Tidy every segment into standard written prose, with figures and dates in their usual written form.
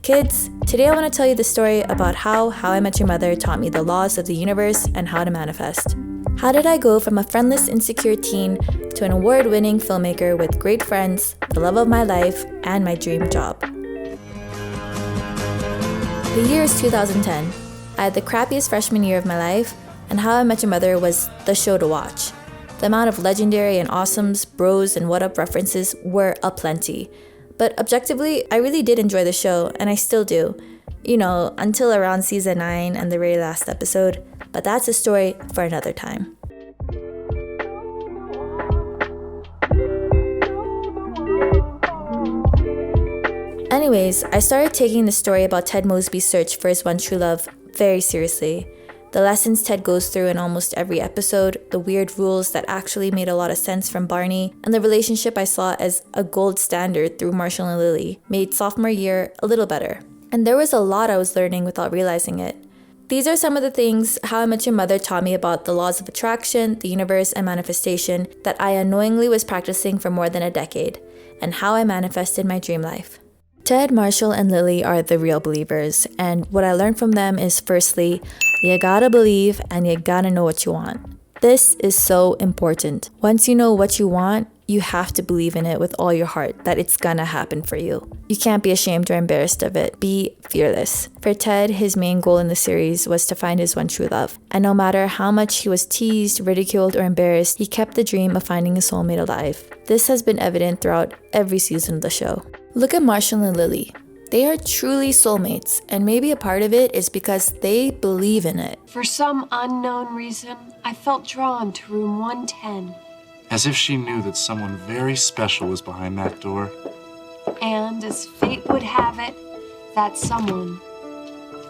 Kids, today I want to tell you the story about how I Met Your Mother taught me the laws of the universe and how to manifest. How did I go from a friendless, insecure teen to an award-winning filmmaker with great friends, the love of my life, and my dream job? The year is 2010. I had the crappiest freshman year of my life, and How I Met Your Mother was the show to watch. The amount of legendary and awesomes, bros, and what-up references were aplenty. But objectively, I really did enjoy the show, and I still do. Until around season 9 and the very last episode. But that's a story for another time. Anyways, I started taking the story about Ted Mosby's search for his one true love very seriously. The lessons Ted goes through in almost every episode, the weird rules that actually made a lot of sense from Barney, and the relationship I saw as a gold standard through Marshall and Lily made sophomore year a little better. And there was a lot I was learning without realizing it. These are some of the things How I Met Your Mother taught me about the laws of attraction, the universe, and manifestation that I unknowingly was practicing for more than a decade, and how I manifested my dream life. Ted, Marshall, and Lily are the real believers, and what I learned from them is firstly, you gotta believe and you gotta know what you want. This is so important. Once you know what you want, you have to believe in it with all your heart that it's gonna happen for you. You can't be ashamed or embarrassed of it. Be fearless. For Ted, his main goal in the series was to find his one true love. And no matter how much he was teased, ridiculed, or embarrassed, he kept the dream of finding his soulmate alive. This has been evident throughout every season of the show. Look at Marshall and Lily. They are truly soulmates, and maybe a part of it is because they believe in it. For some unknown reason, I felt drawn to room 110. As if she knew that someone very special was behind that door. And as fate would have it, that someone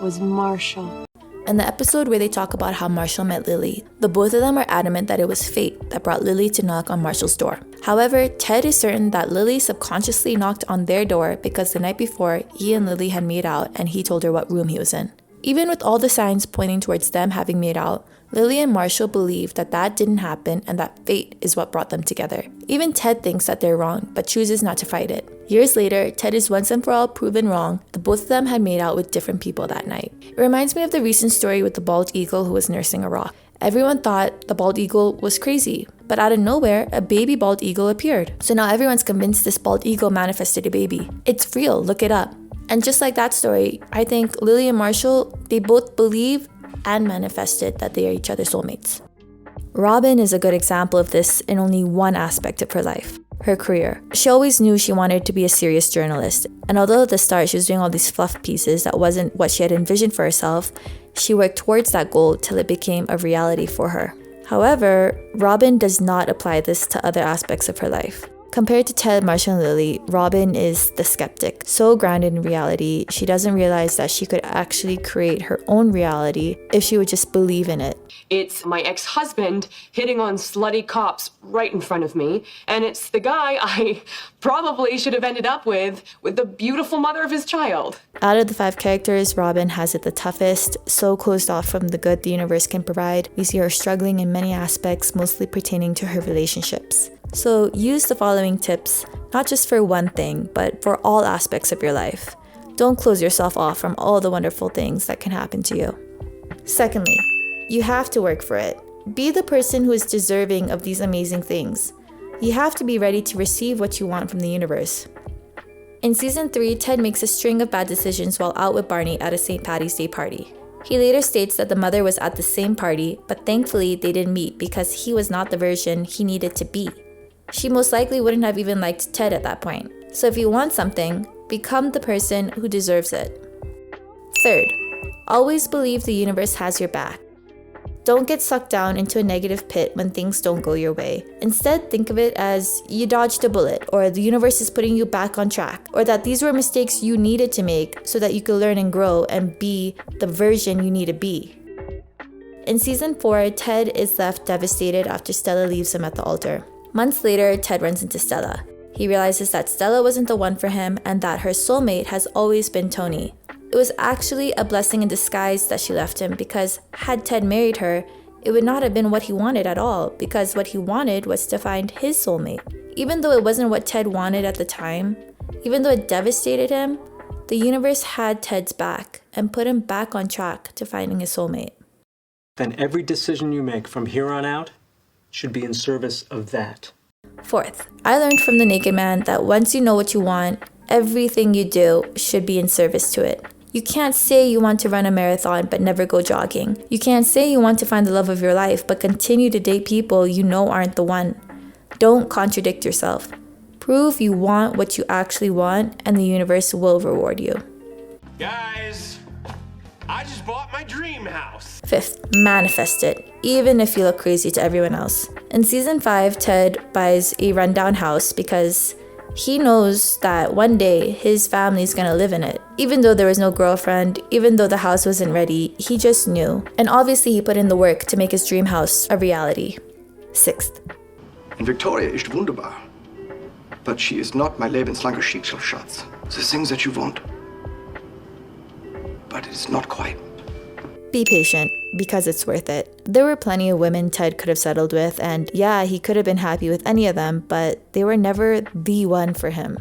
was Marshall. In the episode where they talk about how Marshall met Lily, the both of them are adamant that it was fate that brought Lily to knock on Marshall's door. However, Ted is certain that Lily subconsciously knocked on their door because the night before, he and Lily had made out and he told her what room he was in. Even with all the signs pointing towards them having made out, Lily and Marshall believe that that didn't happen and that fate is what brought them together. Even Ted thinks that they're wrong, but chooses not to fight it. Years later, Ted is once and for all proven wrong. The both of them had made out with different people that night. It reminds me of the recent story with the bald eagle who was nursing a rock. Everyone thought the bald eagle was crazy, but out of nowhere, a baby bald eagle appeared. So now everyone's convinced this bald eagle manifested a baby. It's real, look it up. And just like that story, I think Lily and Marshall, they both believe and manifested that they are each other's soulmates. Robin is a good example of this in only one aspect of her life, her career. She always knew she wanted to be a serious journalist, and although at the start she was doing all these fluff pieces that wasn't what she had envisioned for herself, she worked towards that goal till it became a reality for her. However, Robin does not apply this to other aspects of her life. Compared to Ted, Marshall, and Lily, Robin is the skeptic. So grounded in reality, she doesn't realize that she could actually create her own reality if she would just believe in it. It's my ex-husband hitting on slutty cops right in front of me, and it's the guy I probably should have ended up with the beautiful mother of his child. Out of the 5 characters, Robin has it the toughest, so closed off from the good the universe can provide. We see her struggling in many aspects, mostly pertaining to her relationships. So use the following tips, not just for one thing, but for all aspects of your life. Don't close yourself off from all the wonderful things that can happen to you. Secondly, you have to work for it. Be the person who is deserving of these amazing things. You have to be ready to receive what you want from the universe. In season 3, Ted makes a string of bad decisions while out with Barney at a St. Paddy's Day party. He later states that the mother was at the same party, but thankfully they didn't meet because he was not the version he needed to be. She most likely wouldn't have even liked Ted at that point. So if you want something, become the person who deserves it. Third, always believe the universe has your back. Don't get sucked down into a negative pit when things don't go your way. Instead, think of it as you dodged a bullet, or the universe is putting you back on track, or that these were mistakes you needed to make so that you could learn and grow and be the version you need to be. In season 4, Ted is left devastated after Stella leaves him at the altar. Months later, Ted runs into Stella. He realizes that Stella wasn't the one for him and that her soulmate has always been Tony. It was actually a blessing in disguise that she left him because had Ted married her, it would not have been what he wanted at all because what he wanted was to find his soulmate. Even though it wasn't what Ted wanted at the time, even though it devastated him, The universe had Ted's back and put him back on track to finding his soulmate. Then every decision you make from here on out should be in service of that. 4th, I learned from the naked man that once you know what you want, everything you do should be in service to it. You can't say you want to run a marathon but never go jogging. You can't say you want to find the love of your life but continue to date people you know aren't the one. Don't contradict yourself. Prove you want what you actually want and the universe will reward you. Guys, I just bought my dream house. 5th, manifest it, even if you look crazy to everyone else. In season 5, Ted buys a rundown house because he knows that one day his family's gonna live in it. Even though there was no girlfriend, even though the house wasn't ready, he just knew. And obviously he put in the work to make his dream house a reality. 6th. And Victoria ist wunderbar. But she is not my lebenslange Schicksalsschatz. The things that you want. But it is not quite. Be patient, because it's worth it. There were plenty of women Ted could have settled with, and yeah, he could have been happy with any of them, but they were never the one for him.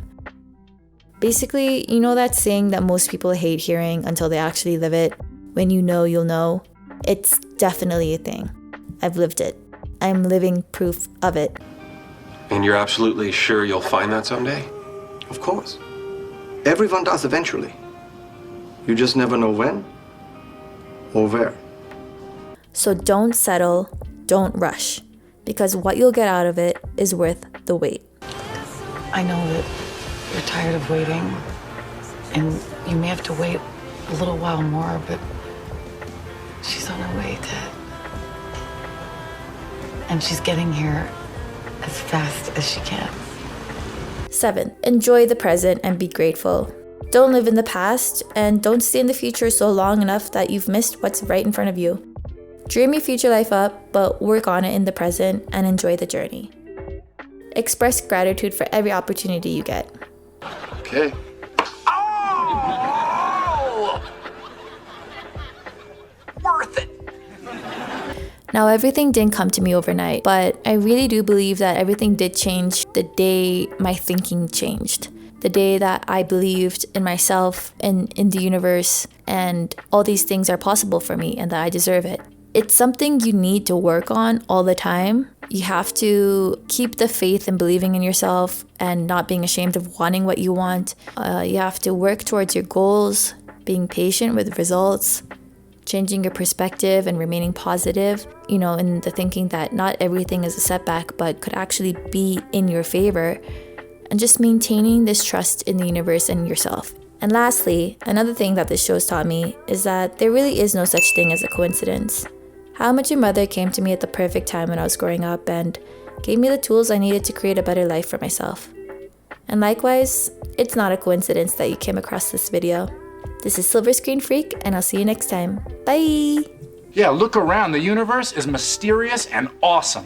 Basically, you know that saying that most people hate hearing until they actually live it? When you know, you'll know. It's definitely a thing. I've lived it. I'm living proof of it. And you're absolutely sure you'll find that someday? Of course. Everyone does eventually. You just never know when or where. So don't settle, don't rush, because what you'll get out of it is worth the wait. I know that you're tired of waiting, and you may have to wait a little while more, but she's on her way, Ted. And she's getting here as fast as she can. 7, enjoy the present and be grateful. Don't live in the past, and don't stay in the future so long enough that you've missed what's right in front of you. Dream your future life up, but work on it in the present and enjoy the journey. Express gratitude for every opportunity you get. Okay. Oh! Worth it! Now, everything didn't come to me overnight, but I really do believe that everything did change the day my thinking changed. The day that I believed in myself and in the universe, and all these things are possible for me and that I deserve it. It's something you need to work on all the time. You have to keep the faith in believing in yourself and not being ashamed of wanting what you want. You have to work towards your goals, being patient with results, changing your perspective and remaining positive, in the thinking that not everything is a setback but could actually be in your favor. And just maintaining this trust in the universe and yourself. And lastly, another thing that this show's taught me is that there really is no such thing as a coincidence. How much your mother came to me at the perfect time when I was growing up and gave me the tools I needed to create a better life for myself. And likewise, it's not a coincidence that you came across this video. This is Silver Screen Freak, and I'll see you next time. Bye! Yeah, look around. The universe is mysterious and awesome.